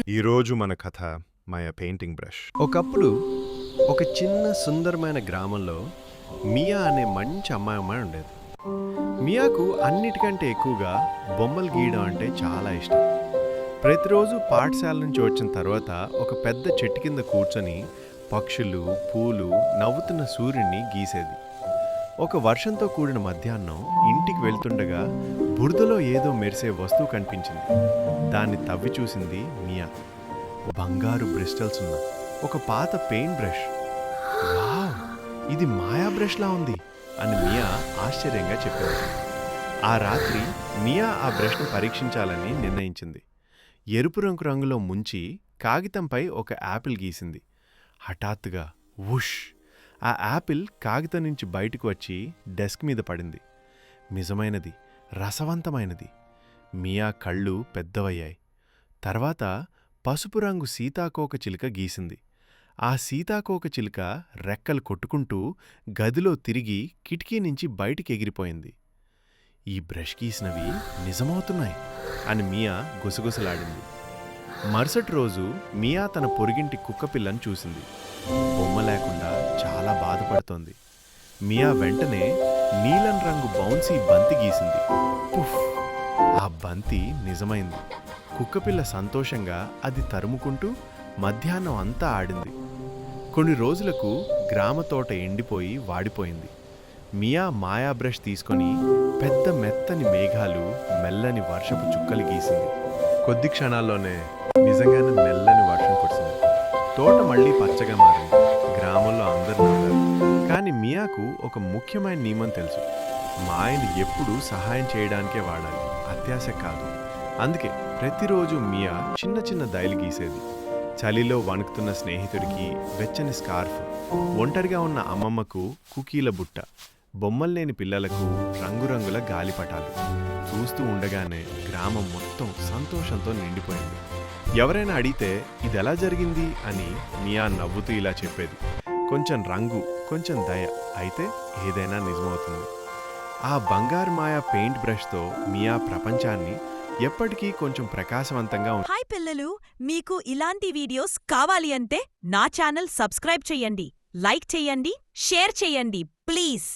ఈరోజు మన కథ మాయా పెయింటింగ్ బ్రష్. ఒకప్పుడు ఒక చిన్న సుందరమైన గ్రామంలో మియా అనే మంచి అమ్మాయి ఉండేది. మియాకు అన్నిటికంటే ఎక్కువగా బొమ్మలు గీయడం అంటే చాలా ఇష్టం. ప్రతిరోజు పాఠశాల నుంచి వచ్చిన తర్వాత ఒక పెద్ద చెట్టు కింద కూర్చొని పక్షులు, పూలు, నవ్వుతున్న సూర్యుడిని గీసేది. ఒక వర్షంతో కూడిన మధ్యాహ్నం ఇంటికి వెళ్తుండగా బురదలో ఏదో మెరిసే వస్తువు కనిపించింది. దాన్ని తవ్వి చూసింది మియా. బంగారు బ్రిస్టల్స్ ఉన్న ఒక పాత పెయింట్ బ్రష్. వావ్, ఇది మాయా బ్రష్లా ఉంది అని మియా ఆశ్చర్యంగా చెప్పింది. ఆ రాత్రి మియా ఆ బ్రష్ను పరీక్షించాలని నిర్ణయించింది. ఎరుపు రంగులో ముంచి కాగితంపై ఒక యాపిల్ గీసింది. హఠాత్తుగా వుష్! ఆ యాపిల్ కాగితం నుంచి బయటకు వచ్చి డెస్క్ మీద పడింది. నిజమైనది, రసవంతమైనది. మియా కళ్ళు పెద్దవయ్యాయి. తర్వాత పసుపు రంగు సీతాకోక చిలుక గీసింది. ఆ సీతాకోక చిలుక రెక్కలు కొట్టుకుంటూ గదిలో తిరిగి కిటికీ నుంచి బయటికి ఎగిరిపోయింది. ఈ బ్రష్ గీసినవి నిజమవుతున్నాయి అని మియా గుసగుసలాడింది. మరుసటి రోజు మియా తన పొరుగింటి కుక్కపిల్లను చూసింది. బొమ్మ లేకుండా చాలా బాధపడుతోంది. మియా వెంటనే నీలం రంగు బౌన్సీ బంతి గీసింది. పుఫ్! ఆ బంతి నిజమైంది. కుక్కపిల్ల సంతోషంగా అది తరుముకుంటూ మధ్యాహ్నం అంతా ఆడింది. కొన్ని రోజులకు గ్రామ తోట ఎండిపోయి వాడిపోయింది. మియా మాయా బ్రష్ తీసుకొని పెద్ద మెత్తని మేఘాలు, మెల్లని వర్షపు చుక్కలు గీసింది. కొద్ది క్షణాల్లోనే నిజంగానే మెల్లని వర్షం కురిసింది. తోట మళ్లీ పచ్చగా మారింది. గ్రామంలో అందరూ నవ్వారు. కానీ మియాకు ఒక ముఖ్యమైన నియమం తెలుసు. మాయని ఎప్పుడూ సహాయం చేయడానికే వాడాలి, అత్యాశ కాదు. అందుకే ప్రతిరోజు మియా చిన్న చిన్న దయలు గీసేది. చలిలో వణుకుతున్న స్నేహితుడికి వెచ్చని స్కార్ఫ్, ఒంటరిగా ఉన్న అమ్మమ్మకు కుకీల బుట్ట, బొమ్మల్లేని పిల్లలకు రంగురంగుల గాలిపటాలు. చూస్తూ ఉండగానే గ్రామం మొత్తం సంతోషంతో నిండిపోయింది. ఎవరైనా అడిగితే ఇదెలా జరిగింది అని మియా నవ్వుతూ ఇలా చెప్పేది. కొంచెం రంగు, కొంచెం దయ అయితే ఏదైనా నిజమవుతుంది. ఆ బంగారు మాయా పెయింట్ బ్రష్తో మియా ప్రపంచాన్ని ఎప్పటికీ కొంచెం ప్రకాశవంతంగా హాయ్ పిల్లలు, మీకు ఇలాంటి వీడియోస్ కావాలి అంటే నా ఛానల్ సబ్స్క్రైబ్ చెయ్యండి, లైక్ చెయ్యండి, షేర్ చెయ్యండి ప్లీజ్.